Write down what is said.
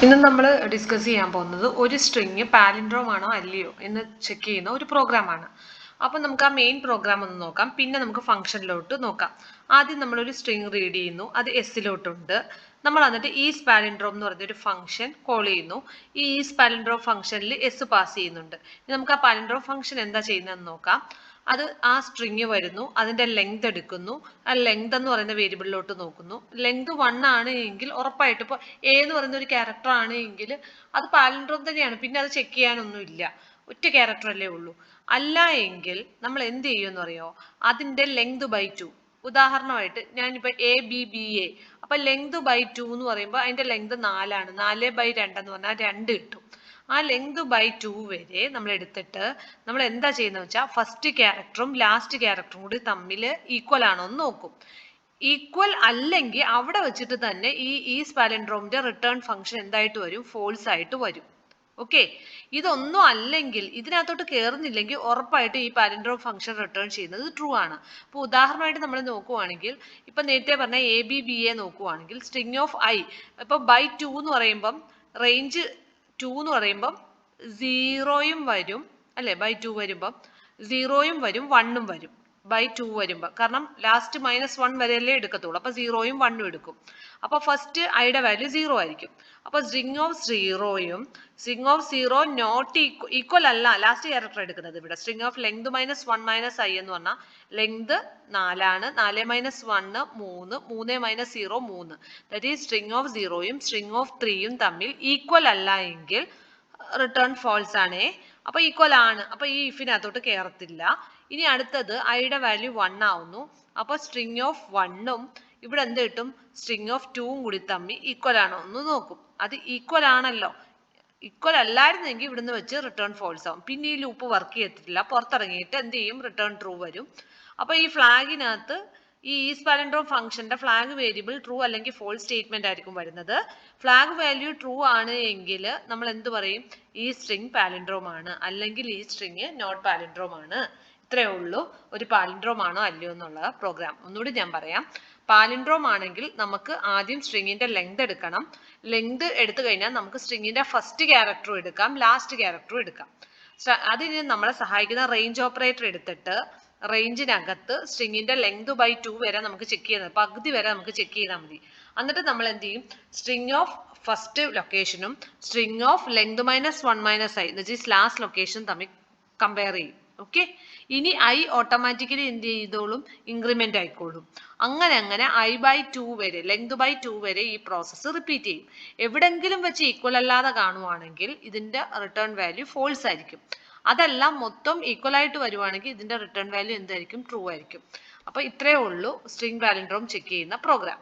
ഇന്ന് നമ്മൾ ഡിസ്കസ് ചെയ്യാൻ പോകുന്നത് ഒരു സ്ട്രിങ് പാലിൻഡ്രോം ആണോ അല്ലയോ എന്ന് ചെക്ക് ചെയ്യുന്ന ഒരു പ്രോഗ്രാമാണ്. അപ്പോൾ നമുക്ക് ആ മെയിൻ പ്രോഗ്രാം ഒന്ന് നോക്കാം, പിന്നെ നമുക്ക് ഫംഗ്ഷനിലോട്ട് നോക്കാം. ആദ്യം നമ്മളൊരു സ്ട്രിങ് റീഡ് ചെയ്യുന്നു, അത് എസ്സിലോട്ടുണ്ട്. നമ്മൾ എന്നിട്ട് ഈസ് പാലിൻഡ്രോം എന്ന് പറഞ്ഞൊരു ഫംഗ്ഷൻ കോൾ ചെയ്യുന്നു. ഈ ഈസ് പാലിൻഡ്രോം ഫംഗ്ഷനിൽ എസ് പാസ് ചെയ്യുന്നുണ്ട്. ഇനി നമുക്ക് ആ പാലിൻഡ്രോം ഫംഗ്ഷൻ എന്താ ചെയ്യുന്നതെന്ന് നോക്കാം. അത് ആ സ്ട്രിങ് വരുന്നു, അതിന്റെ ലെങ്ത് എടുക്കുന്നു, ആ ലെങ്ത് എന്ന് പറയുന്ന വേരിയബിളിലോട്ട് നോക്കുന്നു. ലെങ്ത് 1 ആണ് എങ്കിൽ ഉറപ്പായിട്ട് ഇപ്പോൾ എ എന്ന് പറയുന്ന ഒരു ക്യാരക്ടർ ആണ് എങ്കിൽ അത് പാലിൻഡ്രോം തന്നെയാണ്, പിന്നെ അത് ചെക്ക് ചെയ്യാനൊന്നും ഇല്ല, ഒറ്റ ക്യാരക്ടർ അല്ലേ ഉള്ളൂ. അല്ല എങ്കിൽ നമ്മൾ എന്ത് ചെയ്യുമെന്ന് അറിയോ, അതിന്റെ ലെങ്ത് ബൈ 2. ഉദാഹരണമായിട്ട് ഞാനിപ്പോൾ ABBA, അപ്പൊ ലെങ്ത് ബൈ 2 എന്ന് പറയുമ്പോൾ അതിന്റെ ലെങ്ത് 4ആണ്. 4/2 എന്ന് പറഞ്ഞാൽ 2 കിട്ടും. ആ ലെങ്ത് ബൈ 2 വരെ നമ്മൾ എടുത്തിട്ട് നമ്മൾ എന്താ ചെയ്യുന്നത് വെച്ചാൽ ഫസ്റ്റ് ക്യാരക്ടറും ലാസ്റ്റ് ക്യാരക്ടറും കൂടി തമ്മിൽ ഈക്വൽ ആണോ എന്ന് നോക്കും. ഈക്വൽ അല്ലെങ്കിൽ അവിടെ വെച്ചിട്ട് തന്നെ ഈ ഈസ് പാലിൻഡ്രോമിന്റെ റിട്ടേൺ ഫംഗ്ഷൻ എന്തായിട്ട് വരും, ഫോൾസ് ആയിട്ട് വരും. ഓക്കെ, ഇതൊന്നും അല്ലെങ്കിൽ ഇതിനകത്തോട്ട് കയറുന്നില്ലെങ്കിൽ ഉറപ്പായിട്ട് ഈ പാലിൻഡ്രോം ഫംഗ്ഷൻ റിട്ടേൺ ചെയ്യുന്നത് ട്രൂ ആണ്. അപ്പോൾ ഉദാഹരണമായിട്ട് നമ്മൾ നോക്കുവാണെങ്കിൽ ഇപ്പൊ നേരത്തെ പറഞ്ഞ ABBA നോക്കുവാണെങ്കിൽ സ്ട്രിങ് ഓഫ് ഐ ഇപ്പൊ ബൈ 2 എന്ന് പറയുമ്പം റേഞ്ച് 2 എന്ന് പറയുമ്പം 0യും വരും അല്ലെ, ബൈ 2 വരുമ്പം 0യും വരും 1ഉം വരും ബൈ 2 വരുമ്പോൾ, കാരണം ലാസ്റ്റ് -1 വരെയല്ലേ എടുക്കത്തുള്ളൂ. അപ്പൊ 0യും 1ഉം എടുക്കും. അപ്പൊ ഫസ്റ്റ് ഐയുടെ വാല്യൂ 0 ആയിരിക്കും. അപ്പൊ സ്ട്രിങ് ഓഫ് 0യും സ്ട്രിങ് ഓഫ് 0 നോട്ട് ഈക്വൽ അല്ല ലാസ്റ്റ് ക്യാരക്ടർ എടുക്കുന്നത്. ഇവിടെ സ്ട്രിങ് ഓഫ് ലെങ്ത് -1 - i എന്ന് പറഞ്ഞാൽ ലെങ്ത് 4ആണ്, 4 - 1 3, 3 - 0 3. ദാറ്റ് ഈസ് സ്ട്രിങ് ഓഫ് 0യും സ്ട്രിങ് ഓഫ് 3യും തമ്മിൽ ഈക്വൽ അല്ല എങ്കിൽ റിട്ടേൺ ഫോൾസ് ആണേ. അപ്പൊ ഈക്വൽ ആണ്, അപ്പൊ ഈ ഇഫിനകത്തോട്ട് കയറത്തില്ല. ഇനി അടുത്തത് ഐയുടെ വാല്യൂ 1 ആവുന്നു. അപ്പൊ സ്ട്രിങ് ഓഫ് 1ഉം ഇവിടെ എന്ത് കിട്ടും, സ്ട്രിങ് ഓഫ് 2ഉം കൂടി തമ്മിൽ ഈക്വൽ ആണോ എന്ന് നോക്കും. അത് ഈക്വൽ ആണല്ലോ, ഈക്വൽ അല്ലായിരുന്നെങ്കിൽ ഇവിടുന്ന് വെച്ച് റിട്ടേൺ ഫോൾസ് ആവും. പിന്നെ ഈ ലൂപ്പ് വർക്ക് ചെയ്യത്തില്ല, പുറത്തിറങ്ങിയിട്ട് എന്ത് ചെയ്യും, റിട്ടേൺ ട്രൂ വരും. അപ്പൊ ഈ ഫ്ലാഗിനകത്ത് ഈ ഈസ് പാലിൻഡ്രോം ഫംഗ്ഷന്റെ ഫ്ലാഗ് വേരിയബിൾ ട്രൂ അല്ലെങ്കിൽ ഫോൾസ് സ്റ്റേറ്റ്മെന്റ് ആയിരിക്കും വരുന്നത്. ഫ്ലാഗ് വാല്യൂ ട്രൂ ആണ് എങ്കിൽ നമ്മൾ എന്ത് പറയും, ഈ സ്ട്രിങ് പാലിൻഡ്രോം ആണ്, അല്ലെങ്കിൽ ഈ സ്ട്രിങ് നോട്ട് പാലിൻഡ്രോം ആണ്. ഇത്രയേ ഉള്ളൂ ഒരു പാലിൻഡ്രോം ആണോ അല്ലയോ എന്നുള്ള പ്രോഗ്രാം. ഒന്നുകൂടി ഞാൻ പറയാം. പാലിൻഡ്രോം ആണെങ്കിൽ നമുക്ക് ആദ്യം സ്ട്രിങ്ങിന്റെ ലെങ്ത് എടുക്കണം. ലെങ്ത് എടുത്തു കഴിഞ്ഞാൽ നമുക്ക് സ്ട്രിങ്ങിന്റെ ഫസ്റ്റ് ക്യാരക്ടറും എടുക്കാം, ലാസ്റ്റ് ക്യാരക്ടറും എടുക്കാം. അതിന് നമ്മളെ സഹായിക്കുന്ന റേഞ്ച് ഓപ്പറേറ്റർ എടുത്തിട്ട് റേഞ്ചിനകത്ത് സ്ട്രിങ്ങിന്റെ ലെങ്ത് ബൈ 2 വരെ നമുക്ക് ചെക്ക് ചെയ്യുന്നത്, പകുതി വരെ നമുക്ക് ചെക്ക് ചെയ്താൽ മതി. എന്നിട്ട് നമ്മൾ എന്ത് ചെയ്യും, സ്ട്രിങ് ഓഫ് ഫസ്റ്റ് ലൊക്കേഷനും സ്ട്രിങ് ഓഫ് ലെങ്ത് -1 - i എന്ന് വെച്ചാൽ ലാസ്റ്റ് ലൊക്കേഷൻ തമ്മിൽ കമ്പയർ ചെയ്യും. ഓക്കെ, ഇനി ഐ ഓട്ടോമാറ്റിക്കലി എന്ത് ചെയ്തോളും, ഇൻക്രിമെന്റ് ആയിക്കോളും. അങ്ങനെ i/2 വരെ, ലെങ്ത് ബൈ 2 വരെ ഈ പ്രോസസ്സ് റിപ്പീറ്റ് ചെയ്യും. എവിടെങ്കിലും വെച്ച് ഈക്വൽ അല്ലാതെ കാണുവാണെങ്കിൽ ഇതിന്റെ റിട്ടേൺ വാല്യൂ ഫോൾസ് ആയിരിക്കും. അതെല്ലാം മൊത്തം ഈക്വൽ ആയിട്ട് വരുവാണെങ്കിൽ ഇതിന്റെ റിട്ടേൺ വാല്യൂ എന്തായിരിക്കും, ട്രൂ ആയിരിക്കും. അപ്പൊ ഇത്രയേ ഉള്ളൂ സ്ട്രിങ് പാലിൻഡ്രോം ചെക്ക് ചെയ്യുന്ന പ്രോഗ്രാം.